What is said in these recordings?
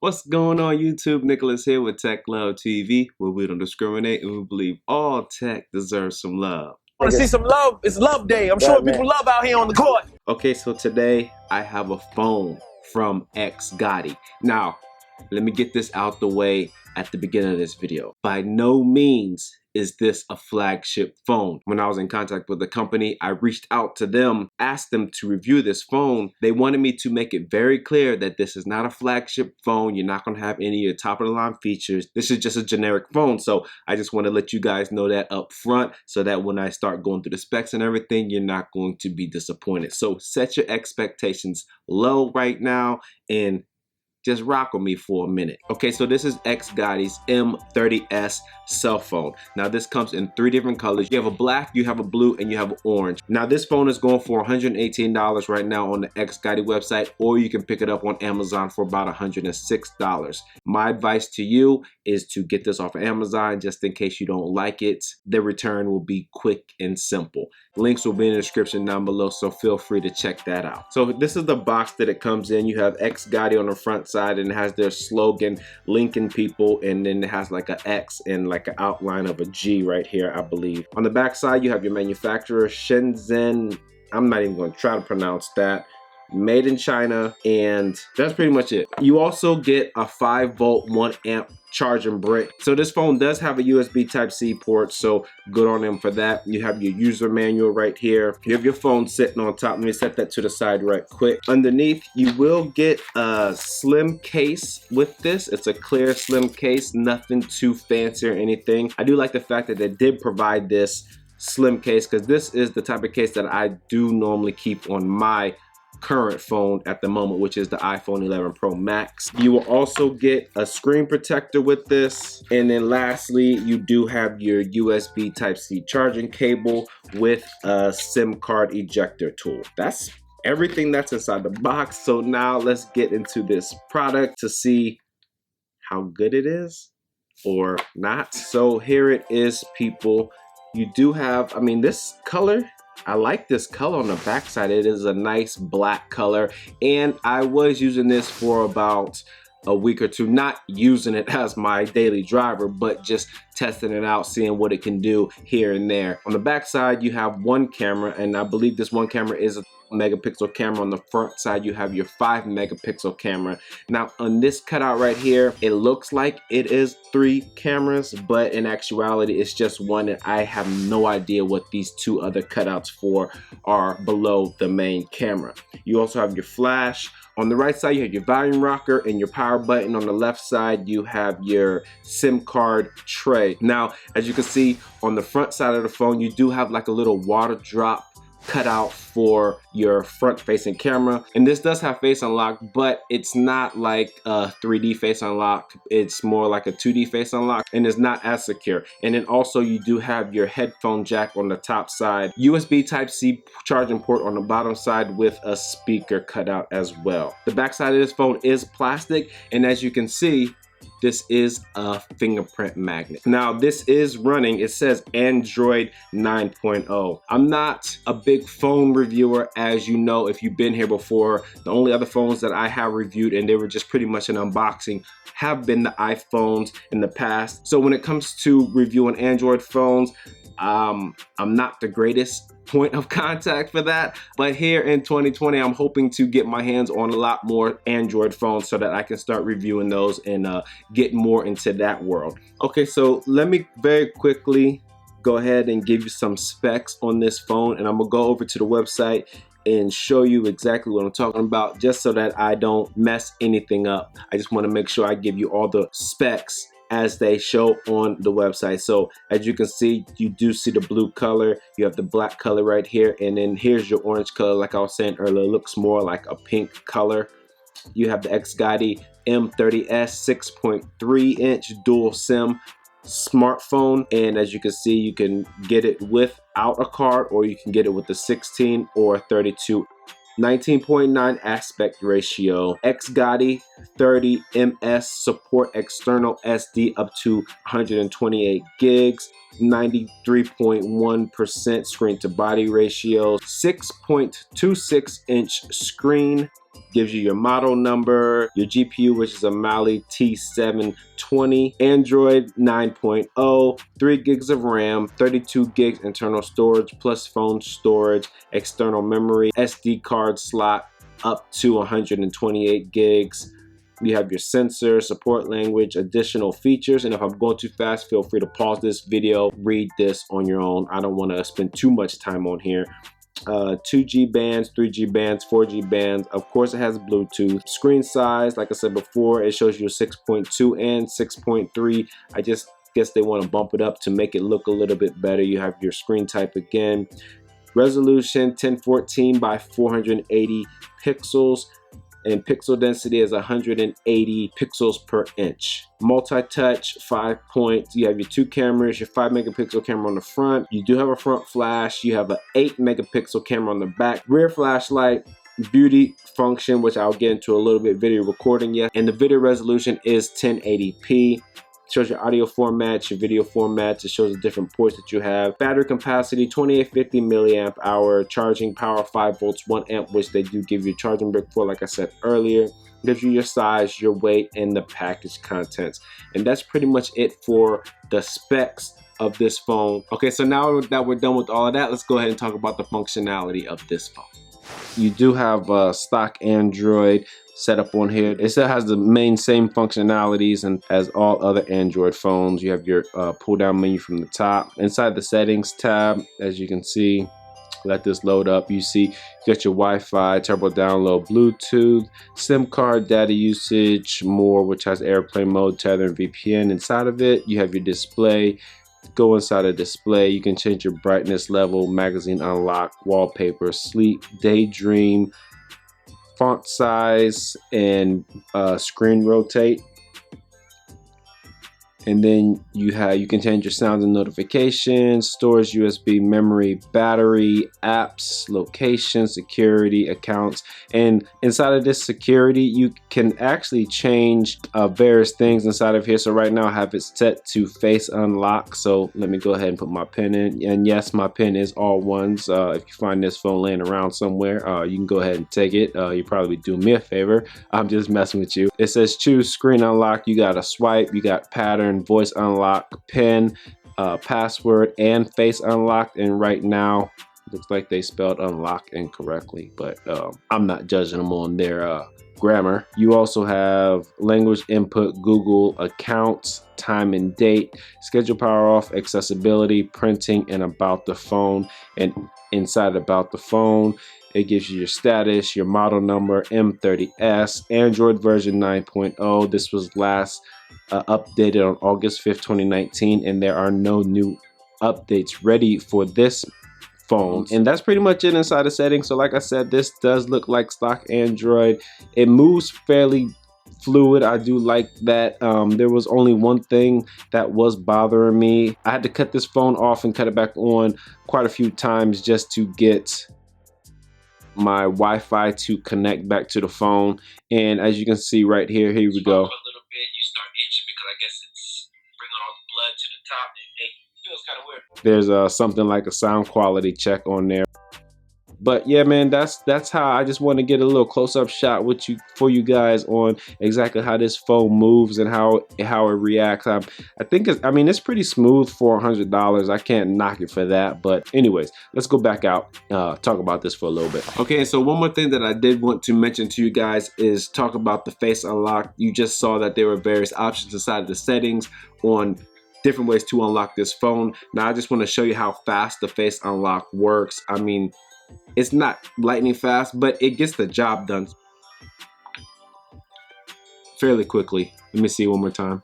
What's going on YouTube? Nicholas here with Tech Love TV, where we don't discriminate and we believe all tech deserves some love. Want to see some love? It's Love Day. I'm showing people love out here on the court. Okay, so today I have a phone from XGODY. Now, let me get this out the way at the beginning of this video. By no means is this a flagship phone. When I was in contact with the company, I reached out to them, asked them to review this phone. They wanted me to make it very clear that this is not a flagship phone. You're not gonna have any of your top of the line features. This is just a generic phone. So I just wanna let you guys know that up front so that when I start going through the specs and everything, you're not going to be disappointed. So set your expectations low right now and just rock with me for a minute. Okay, so this is XGODY's M30s cell phone. Now this comes in 3 different colors. You have a black, you have a blue, and you have an orange. Now this phone is going for $118 right now on the XGODY website, or you can pick it up on Amazon for about $106. My advice to you is to get this off of Amazon just in case you don't like it. The return will be quick and simple. Links will be in the description down below, so feel free to check that out. So this is the box that it comes in. You have XGODY on the front side, and it has their slogan, linking people, and then it has like an X and like an outline of a G right here, I believe. On the back side, you have your manufacturer, Shenzhen. I'm not even going to try to pronounce that. Made in China, and that's pretty much it. You also get a 5-volt 1-amp charging brick. So this phone does have a USB Type-C port, so good on them for that. You have your user manual right here. You have your phone sitting on top. Let me set that to the side right quick. Underneath, you will get a slim case with this. It's a clear slim case, nothing too fancy or anything. I do like the fact that they did provide this slim case, because this is the type of case that I do normally keep on my current phone at the moment, which is the iPhone 11 Pro Max. You will also get a screen protector with this, and then lastly you do have your USB Type-C charging cable with a SIM card ejector tool. That's everything that's inside the box. So now let's get into this product to see how good it is or not. So here it is, people. You do have, I mean, this color, I like this color on the backside. It is a nice black color, and I was using this for about a week or two, not using it as my daily driver, but just testing it out, seeing what it can do here and there. On the backside, you have one camera, and I believe this one camera is a megapixel camera. On the front side, you have your 5 megapixel camera. Now on this cutout right here, it looks like it is 3 cameras, but in actuality it's just one, and I have no idea what these 2 other cutouts for are below the main camera. You also have your flash. On the right side, you have your volume rocker and your power button. On the left side, you have your SIM card tray. Now, as you can see on the front side of the phone, you do have like a little water drop cut out for your front facing camera, and this does have face unlock, but it's not like a 3D face unlock. It's more like a 2D face unlock, and it's not as secure. And then also you do have your headphone jack on the top side, USB Type-C charging port on the bottom side with a speaker cut out as well. The back side of this phone is plastic, and as you can see, this is a fingerprint magnet. Now this is running, it says Android 9.0. I'm not a big phone reviewer, as you know if you've been here before. The only other phones that I have reviewed, and they were just pretty much an unboxing, have been the iPhones in the past. So when it comes to reviewing Android phones, I'm not the greatest point of contact for that, but here in 2020 I'm hoping to get my hands on a lot more Android phones so that I can start reviewing those and get more into that world. Okay, so let me very quickly go ahead and give you some specs on this phone, and I'm gonna go over to the website and show you exactly what I'm talking about, just so that I don't mess anything up. I just want to make sure I give you all the specs as they show on the website. So as you can see, you do see the blue color, you have the black color right here, and then here's your orange color. Like I was saying earlier, it looks more like a pink color. You have the XGODY M30s 6.3 inch dual SIM smartphone, and as you can see, you can get it without a card, or you can get it with a 16 or 32. 19.9 aspect ratio. XGODY 30ms support external SD up to 128 gigs. 93.1% screen to body ratio. 6.26 inch screen. Gives you your model number, your GPU, which is a Mali T720, Android 9.0, 3 gigs of RAM, 32 gigs internal storage plus phone storage, external memory, SD card slot up to 128 gigs. You have your sensor, support language, additional features, and if I'm going too fast, feel free to pause this video, read this on your own. I don't want to spend too much time on here. 2G bands, 3G bands, 4G bands. Of course, it has Bluetooth. Screen size, like I said before, it shows you a 6.2 and 6.3. I just guess they want to bump it up to make it look a little bit better. You have your screen type again. Resolution 1014 by 480 pixels. And pixel density is 180 pixels per inch. Multi-touch, 5 points. You have your 2 cameras, your 5 megapixel camera on the front. You do have a front flash. You have an 8 megapixel camera on the back. Rear flashlight, beauty function, which I'll get into a little bit, video recording, yes. And the video resolution is 1080p. Shows your audio formats, your video formats. It shows the different ports that you have. Battery capacity 2850 milliamp hour. Charging power 5 volts 1 amp, which they do give you a charging brick for, like I said earlier. Gives you your size, your weight, and the package contents. And that's pretty much it for the specs of this phone. Okay, so now that we're done with all of that, let's go ahead and talk about the functionality of this phone. You do have stock Android setup on here. It still has the same functionalities and as all other Android phones. You have your pull down menu from the top. Inside the settings tab, as you can see, let this load up. You see you got your Wi-Fi, turbo download, Bluetooth, SIM card, data usage, more, which has airplane mode, tether, and VPN. Inside of it, you have your display. Go inside a display, you can change your brightness level, magazine unlock, wallpaper, sleep, daydream, font size, and screen rotate. And then you can change your sounds and notifications, storage, USB, memory, battery, apps, location, security, accounts. And inside of this security, you can actually change various things inside of here. So right now I have it set to face unlock. So let me go ahead and put my pin in. And yes, my pin is all ones. If you find this phone laying around somewhere, you can go ahead and take it. You probably do me a favor. I'm just messing with you. It says choose screen unlock. You got a swipe, you got pattern, voice unlock, pin, password, and face unlocked. And right now looks like they spelled unlock incorrectly, but I'm not judging them on their grammar. You also have language input, Google, accounts, time and date, schedule power off, accessibility, printing, and about the phone. And inside about the phone, it gives you your status, your model number, M30s, Android version 9.0. This was last updated on August 5th, 2019, and there are no new updates ready for this phone. And that's pretty much it inside the settings. So like I said, this does look like stock Android. It moves fairly fluid. I do like that. There was only one thing that was bothering me. I had to cut this phone off and cut it back on quite a few times just to get my Wi-Fi to connect back to the phone. And as you can see right here, here we go. For a little bit, you start itching because I guess it's bringing all the blood to the top. It feels kind of weird. There's something like a sound quality check on there. But yeah, man, that's how I just want to get a little close-up shot with you for you guys on exactly how this phone moves and how it reacts. I think it's pretty smooth for $100. I can't knock it for that. But anyways, let's go back out, talk about this for a little bit. Okay, so one more thing that I did want to mention to you guys is talk about the face unlock. You just saw that there were various options inside of the settings on different ways to unlock this phone. Now I just want to show you how fast the face unlock works. I mean, it's not lightning fast, but it gets the job done fairly quickly. Let me see one more time.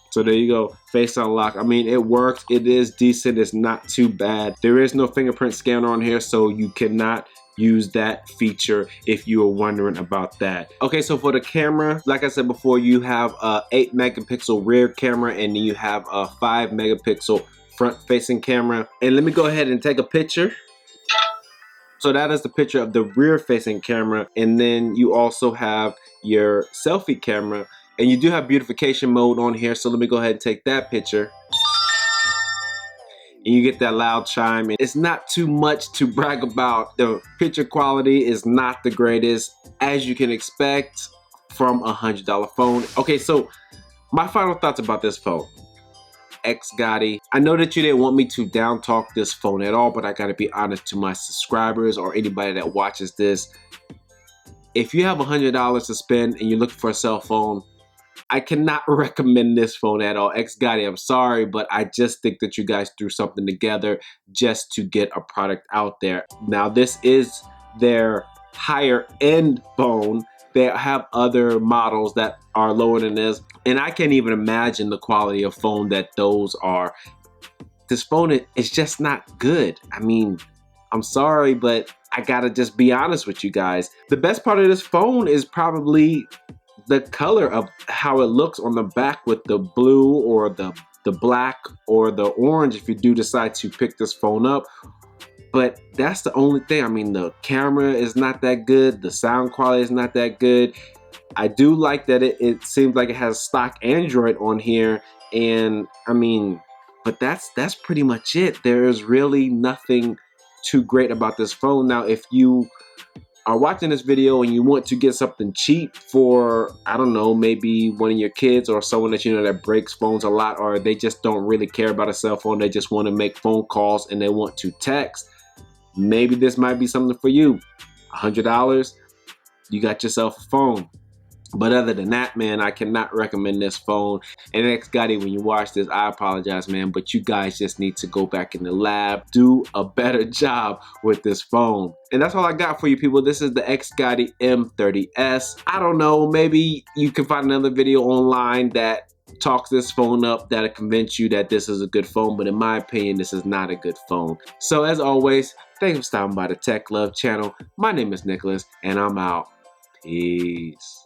So there you go, face unlock. I mean, it works, it is decent, it's not too bad. There is no fingerprint scanner on here, so you cannot use that feature if you are wondering about that. Okay, so for the camera, like I said before, you have a 8 megapixel rear camera, and then you have a 5 megapixel front facing camera. And let me go ahead and take a picture. So that is the picture of the rear facing camera. And then you also have your selfie camera, and you do have beautification mode on here. So let me go ahead and take that picture. and you get that loud chime. And it's not too much to brag about. The picture quality is not the greatest, as you can expect from a $100 phone. Okay, so my final thoughts about this phone. XGODY. I know that you didn't want me to down talk this phone at all, but I gotta be honest to my subscribers or anybody that watches this. If you have $100 to spend and you're looking for a cell phone, I cannot recommend this phone at all. XGODY, I'm sorry, but I just think that you guys threw something together just to get a product out there. Now, this is their higher end phone. They have other models that are lower than this, and I can't even imagine the quality of phone that those are. This phone is just not good. I mean, I'm sorry, but I gotta just be honest with you guys. The best part of this phone is probably the color of how it looks on the back with the blue or the black or the orange if you do decide to pick this phone up. But that's the only thing. I mean, the camera is not that good. The sound quality is not that good. I do like that it seems like it has stock Android on here. And I mean, but that's pretty much it. There is really nothing too great about this phone. Now, if you are watching this video and you want to get something cheap for, I don't know, maybe one of your kids or someone that you know that breaks phones a lot, or they just don't really care about a cell phone, they just want to make phone calls and they want to text, maybe this might be something for you. $100, you got yourself a phone. But other than that, man, I cannot recommend this phone. And XGODY, when you watch this, I apologize, man, but you guys just need to go back in the lab, do a better job with this phone. And that's all I got for you people. This is the XGODY M30s. I don't know, maybe you can find another video online that talks this phone up that'll convince you that this is a good phone, but in my opinion, this is not a good phone. So as always, thanks for stopping by the Tech Love channel. My name is Nicholas, and I'm out. Peace.